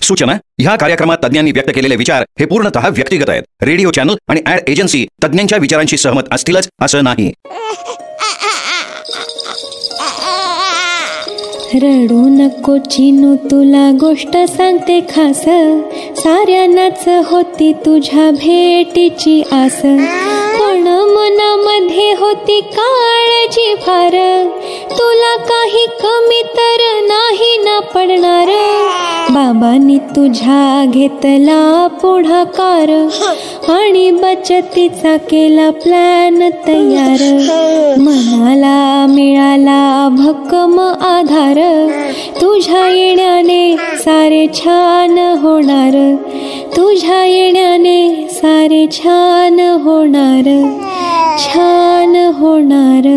सूचना, ह्या कार्यक्रमात तज्ञांनी व्यक्त केलेले विचार हे पूर्णतः व्यक्तिगत आहेत. रेडिओ चॅनल आणि ऍड एजन्सी तज्ञांच्या विचारांशी सहमत असतीलच असं नाही. रडू नको चिनू, तुला गोष्ट सांगते खास, साऱ्यांनाच होती तुझ्या भेटीची आस, पण मनामध्ये होती काळजी फार, तुला काही कमी तर नाही ना पडणार. बाबांनी तुझ्या घेतला पुढाकार आणि बचतीचा केला प्लॅन तयार. मनाला मिळाला भक्कम आधार, तुझ्या येण्याने सारे छान होणार, तुझ्या येण्याने सारे छान होणार, छान होणार.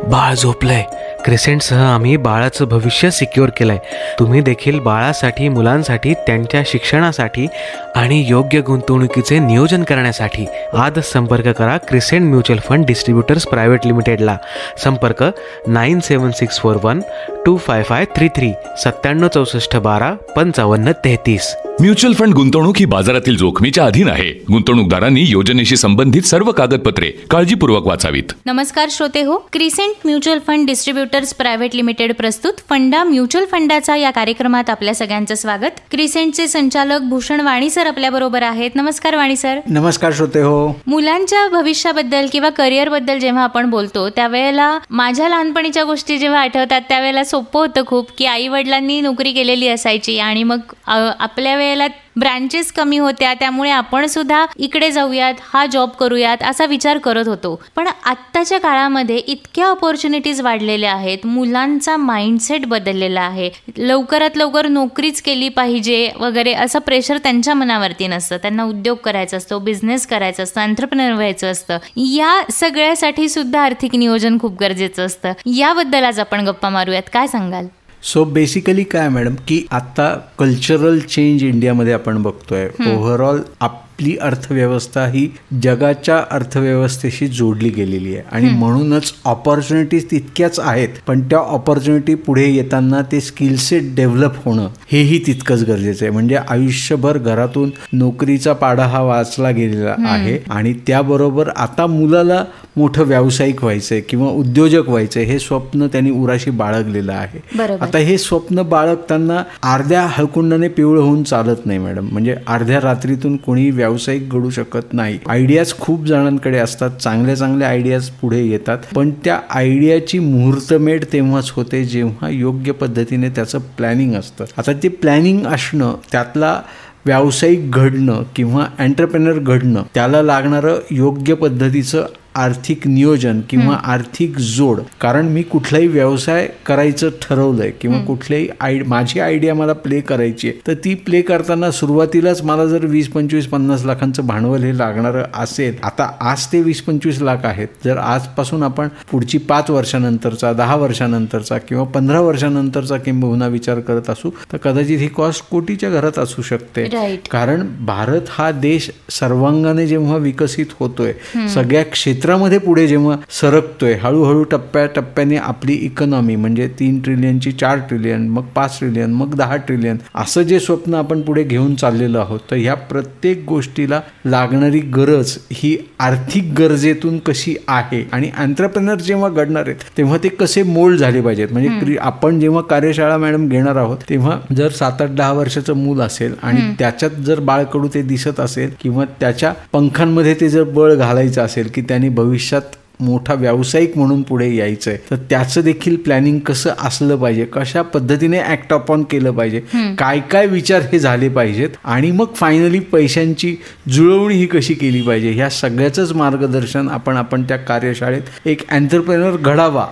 बाळ झोपलंय. क्रिसेंटसह आम्ही बाळाचं भविष्य सिक्युअर केलंय. तुम्ही देखील बाळासाठी, मुलांसाठी, त्यांच्या शिक्षणासाठी आणि योग्य गुंतवणुकीचे नियोजन करण्यासाठी आजच संपर्क करा crescent mutual fund distributors private लिमिटेडला. संपर्क 9764125533 976412 5533. म्युच्युअल फंड गुंतवणूक ही बाजारातील जोखमीच्या अधीन आहे. गुंतवणूकदारांनी योजनेशी संबंधित सर्व कागदपत्रे काळजीपूर्वक वाचावीत. नमस्कार श्रोते हो, crescent mutual fund distributors private limited प्रस्तुत फंडा म्युच्युअल फंडाचा या कार्यक्रमात आपल्या सगळ्यांचं स्वागत. क्रिसेंटचे संचालक भूषण वाणी सर आपल्या बरोबर आहेत. नमस्कार वाणी सर. नमस्कार श्रोते हो. मुलांच्या भविष्याबद्दल किंवा करिअर बद्दल जेव्हा आपण बोलतो त्यावेळेला माझ्या लहानपणीच्या गोष्टी जेव्हा आठवतात त्यावेळेला सोपं होतं खूप, की आई वडिलांनी नोकरी केलेली असायची आणि मग आपल्या वेळेला ब्रांचेस कमी होत्या, त्यामुळे आपण सुद्धा इकडे जाऊयात, हा जॉब करूयात असा विचार करत होतो. पण आत्ताच्या काळामध्ये इतक्या ऑपॉर्च्युनिटीज वाढलेल्या आहेत, मुलांचा माइंडसेट बदललेला आहे, लवकरात लवकर नोकरीच केली पाहिजे वगैरे असं प्रेशर त्यांच्या मनावरती नसतं. त्यांना उद्योग करायचा असतो, बिझनेस करायचा असतं, एंटरप्रेन्योर व्हायचं असतं. या सगळ्यासाठी सुद्धा आर्थिक नियोजन खूप गरजेचं असतं. याबद्दल आज आपण गप्पा मारूयात, काय सांगाल? सो बेसिकली काय मॅडम, की आता कल्चरल चेंज इंडियामध्ये आपण बघतोय. ओव्हरऑल आपली अर्थव्यवस्था ही जगाच्या अर्थव्यवस्थेशी जोडली गेलेली आहे आणि म्हणूनच ऑपॉर्च्युनिटीज तितक्याच आहेत, पण त्या ऑपॉर्च्युनिटी पुढे येताना ते स्किल सेट डेव्हलप होणं हेही तितकंच गरजेचं आहे. म्हणजे आयुष्यभर घरातून नोकरीचा पाढा हा वाचला गेलेला आहे आणि त्याबरोबर आता मुलाला मोठं व्यावसायिक व्हायचंय किंवा उद्योजक व्हायचंय हे स्वप्न त्यांनी उराशी बाळगलेलं आहे. आता हे स्वप्न बाळगताना अर्ध्या हळकुंडाने पिवळं होऊन चालत नाही मॅडम. म्हणजे अर्ध्या रात्रीतून कोणी व्यावसायिक घडू शकत नाही. आयडियाज खूप जणांकडे असतात, चांगल्या चांगल्या आयडियाज पुढे येतात, पण त्या आयडियाची मुहूर्तमेढ तेव्हाच होते जेव्हा योग्य पद्धतीने त्याचं प्लॅनिंग असतं. आता ते प्लॅनिंग असणं, त्यातला व्यावसायिक घडणं किंवा एंटरप्रेन्योर घडणं, त्याला लागणारं योग्य पद्धतीचं आर्थिक नियोजन किंवा आर्थिक जोड. कारण मी कुठलाही व्यवसाय करायचं ठरवलंय किंवा कुठल्याही माझी आयडिया मला प्ले करायची आहे, तर ती प्ले करताना सुरुवातीलाच मला जर 20-25-50 लाखांचं भांडवल हे लागणारं असेल, आता आज ते 20-25 लाख आहेत, जर आजपासून आपण पुढची 5 वर्षानंतरचा, 10 वर्षानंतरचा किंवा 15 वर्षानंतरचा किंबहुना विचार करत असू तर कदाचित ही कॉस्ट कोटीच्या घरात असू शकते. कारण भारत हा देश सर्वांगाने जेव्हा विकसित होतोय, सगळ्या क्षेत्रामध्ये पुढे जेव्हा सरकतोय, हळूहळू टप्प्याटप्प्याने आपली इकॉनॉमी म्हणजे 3 ट्रिलियनची 4 ट्रिलियन, मग 5 ट्रिलियन, मग 10 ट्रिलियन असं जे स्वप्न आपण पुढे घेऊन चाललेलो आहोत, तर ह्या प्रत्येक गोष्टीला लागणारी गरज ही आर्थिक गरजेतून कशी आहे आणि एंटरप्रेन्योर जेव्हा घडणार आहेत तेव्हा ते कसे मोल्ड झाले पाहिजेत. म्हणजे आपण जेव्हा कार्यशाळा मॅडम घेणार आहोत तेव्हा जर 7-8-10 वर्षाचं मूल असेल आणि त्याच्यात जर बाळकडू ते दिसत असेल किंवा त्याच्या पंखांमध्ये ते जर बळ घालायचं असेल की त्यांनी भविष्यात मोठा व्यावसायिक म्हणून पुढे यायचंय, तर त्याचं देखील प्लॅनिंग कसं असलं पाहिजे, कशा पद्धतीने ऍक्ट अपॉन केलं पाहिजे, काय काय विचार हे झाले पाहिजेत आणि मग फायनली पैशांची जुळवणी ही कशी केली पाहिजे, ह्या सगळ्याचंच मार्गदर्शन आपण त्या कार्यशाळेत एक एंटरप्रेन्योर घडावा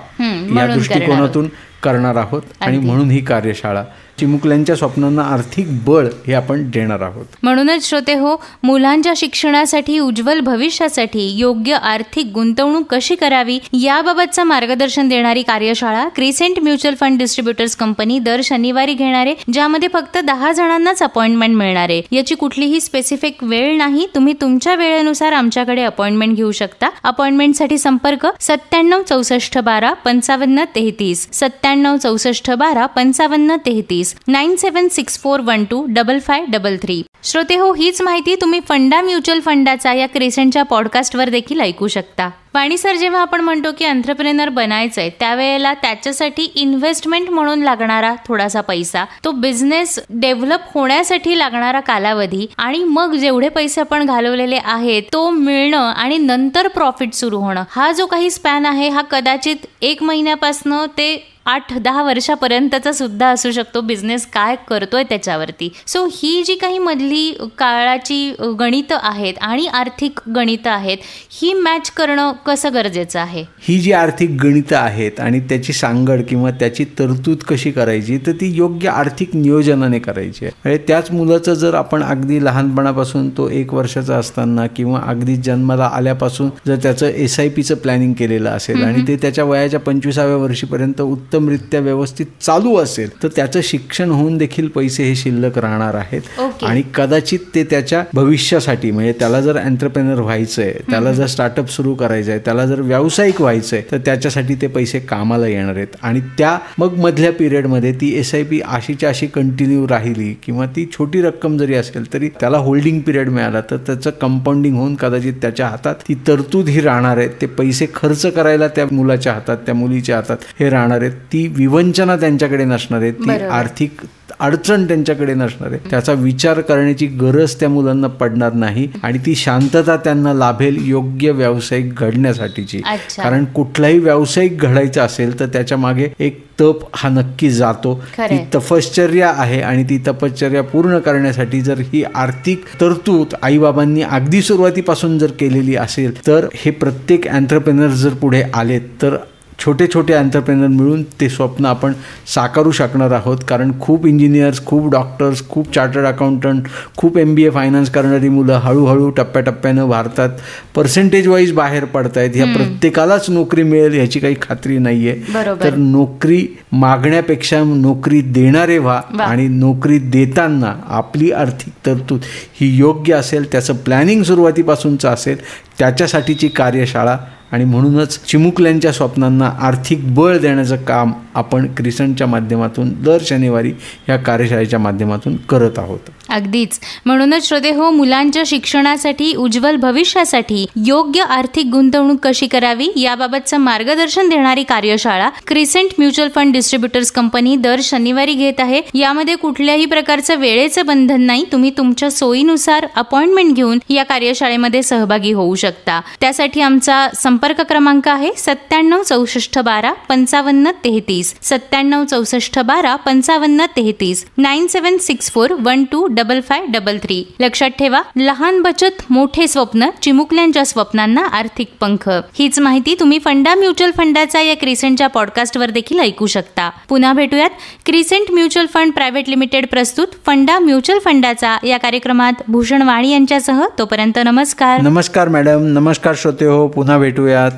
या दृष्टिकोनातून करणार आहोत आणि म्हणून ही कार्यशाळा चिमुकल्यांच्या स्वप्नांना आर्थिक बळ हे आपण देणार आहोत. म्हणूनच श्रोते हो, मुलांच्या शिक्षणासाठी, उज्ज्वल भविष्यासाठी योग्य आर्थिक गुंतवणूक कशी करावी याबाबतचं मार्गदर्शन देणारी कार्यशाळा crescent mutual fund distributors company दर शनिवारी घेणार आहे, ज्यामध्ये फक्त 10 जणांनाच अपॉइंटमेंट मिळणार आहे. याची कुठलीही स्पेसिफिक वेळ नाही, तुम्ही तुमच्या वेळेनुसार आमच्याकडे अपॉइंटमेंट घेऊ शकता. अपॉइंटमेंटसाठी संपर्क 97 64 12 55 33 97 64 12 55 33 9764125533. श्रोते हो, हीच माहिती तुम्ही फंडा म्युच्युअल फंडाचा या क्रिसेंटच्या पॉडकास्टवर देखील ऐकू शकता. वाणी सर, जेव्हा आपण म्हणतो की एंटरप्रेनर बनायचंय त्यावेळेला त्याच्यासाठी इन्व्हेस्टमेंट म्हणून लागणारा थोडासा पैसा, तो बिझनेस डेव्हलप होण्यासाठी लागणारा कालावधी आणि मग जेवढे पैसे आपण घालवलेले आहेत तो मिळणं आणि नंतर प्रॉफिट सुरू होणं, हा जो काही स्पॅन आहे हा कदाचित 1 महिन्यापासून ते 8-10 वर्षापर्यंतचा सुद्धा असू शकतो. बिझनेस काय करतोय त्याच्यावरती. सो ही जी काही मधली काळाची गणितं आहेत आणि आर्थिक गणितं आहेत, ही मॅच करणं कसं गरजेचं आहे? ही जी आर्थिक गणितं आहेत आणि त्याची सांगड किंवा त्याची तरतूद कशी करायची, तर ती योग्य आर्थिक नियोजनाने करायची आहे. म्हणजे त्याच मुलाचं जर आपण अगदी लहानपणापासून, तो 1 वर्षाचा असताना किंवा अगदी जन्माला आल्यापासून जर त्याचं SIPचं प्लॅनिंग केलेलं असेल आणि ते त्याच्या वयाच्या 25व्या वर्षीपर्यंत उत्तमरित्या व्यवस्थित चालू असेल, तर त्याचं शिक्षण होऊन देखील पैसे हे शिल्लक राहणार आहेत. आणि कदाचित ते त्याच्या भविष्यासाठी, म्हणजे त्याला जर एंटरप्रेनर व्हायचंय, त्याला जर स्टार्टअप सुरू करायचंय, त्याला जर व्यावसायिक व्हायचंय, तर त्याच्यासाठी ते पैसे कामाला येणार आहेत. आणि त्या मग मधल्या पिरियडमध्ये ती SIP अशीच्या अशी कंटिन्यू राहिली किंवा ती छोटी रक्कम जरी असेल तरी त्याला होल्डिंग पिरियड मिळाला, तर त्याचं कंपाऊंडिंग होऊन कदाचित त्याच्या हातात ती तरतूद ही राहणार आहे. ते पैसे खर्च करायला त्या मुलाच्या हातात, त्या मुलीच्या हातात हे राहणार आहेत. ती विवंचना त्यांच्याकडे नसणार आहे, ती आर्थिक अडचण त्यांच्याकडे नसणार आहे, त्याचा विचार करण्याची गरज त्या मुलांना पडणार नाही आणि ती शांतता त्यांना लाभेल योग्य व्यावसायिक घडण्यासाठीची. कारण कुठलाही व्यावसायिक घडायचा असेल तर त्याच्या मागे एक तप हा नक्की जातो, ती तपश्चर्या आहे आणि ती तपश्चर्या पूर्ण करण्यासाठी जर ही आर्थिक तरतूद आईबाबांनी अगदी सुरुवातीपासून जर केलेली असेल, तर हे प्रत्येक एंटरप्रेनर जर पुढे आलेत तर छोटे छोटे एंटरप्रेनर मिळून ते स्वप्न आपण साकारू शकणार आहोत. कारण खूप इंजिनियर्स, खूप डॉक्टर्स, खूप चार्टर्ड अकाउंटंट, खूप MBA फायनान्स करणारी मुलं हळूहळू टप्प्याटप्प्यानं भारतात पर्सेंटेज वाईज बाहेर पडत आहेत. ह्या प्रत्येकालाच नोकरी मिळेल ह्याची काही खात्री नाही आहे. तर नोकरी मागण्यापेक्षा नोकरी देणारे व्हा आणि नोकरी देताना आपली आर्थिक तरतूद ही योग्य असेल, त्याचं प्लॅनिंग सुरुवातीपासूनचं असेल, त्याच्यासाठीची कार्यशाळा. आणि म्हणूनच चिमुकल्यांच्या स्वप्नांना आर्थिक बळ देण्याचं काम आपण क्रिसेंटच्या माध्यमातून दर शनिवारी या कार्यशाळेच्या माध्यमातून करत आहोत. अगदीच. म्हणूनच श्रोते हो, मुलांच्या शिक्षणासाठी, उज्ज्वल भविष्यासाठी योग्य आर्थिक गुंतवणूक कशी करावी याबाबतचं मार्गदर्शन देणारी कार्यशाळा crescent mutual fund distributors company दर शनिवारी घेत आहे. यामध्ये कुठल्याही प्रकारचं वेळेचं बंधन नाही. तुम्ही तुमच्या सोयीनुसार अपॉइंटमेंट घेऊन या कार्यशाळेमध्ये सहभागी होऊ शकता. त्यासाठी आमचा संपर्क क्रमांक आहे 97 64 12 55 33 97 64 12 55 33 9764125533. लक्षात ठेवा, लहान बचत मोठे स्वप्न, चिमुकल्यांच्या स्वप्नांना आर्थिक पंख. हीच माहिती तुम्ही फंडा म्युच्युअल फंडाचा या क्रिसेंटच्या पॉडकास्टवर देखील ऐकू शकता. पुन्हा भेटूयात. Crescent mutual fund private limited प्रस्तुत फंडा म्युच्युअल फंडाचा या कार्यक्रमात भूषण वाणी यांच्यासह. तोपर्यंत नमस्कार. नमस्कार मॅडम. नमस्कार श्रोते हो. पुन्हा भेटूयात.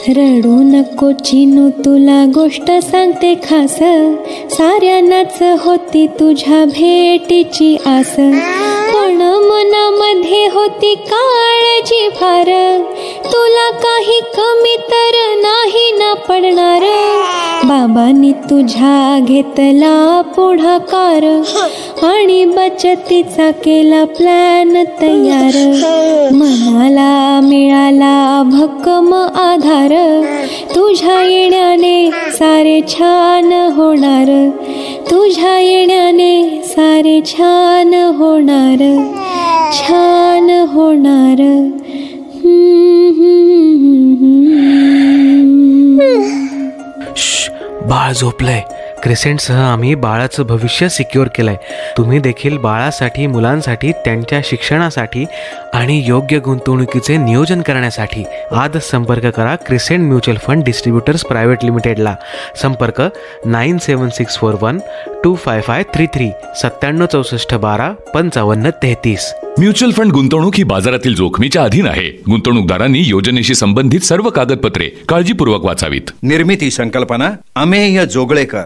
रडू नको चिनू, तुला गोष्ट सांगते खास, साऱ्यांनाच होती तुझ्या भेटीची आस. पण मनामध्ये होती काळजी फार, तुला काही कमी तर नाही ना पडणार. बाबांनी तुझ्या घेतला पुढाकार आणि बचतीचा केला प्लॅन तयार. मनाला मिळाला भक्कम आधार, तुझ्या येण्याने सारे छान होणार. तुझ्या येण्याने सारे छान होणार, छान होणार. बाळ झोपलंय. क्रिसेंटसह आम्ही बाळाचं भविष्य सिक्युअर केलंय. तुम्ही देखील बाळासाठी, मुलांसाठी, त्यांच्या शिक्षणासाठी आणि योग्य गुंतवणुकीचे नियोजन करण्यासाठी आजच संपर्क करा crescent mutual fund distributors private लिमिटेडला. संपर्क 9764125533 976412 5533. म्युच्युअल फंड गुंतवणूक ही बाजारातील जोखमीच्या अधीन आहे. गुंतवणूकदारांनी योजनेशी संबंधित सर्व कागदपत्रे काळजीपूर्वक वाचावीत. निर्मिती संकल्पना अमेय जोगळेकर.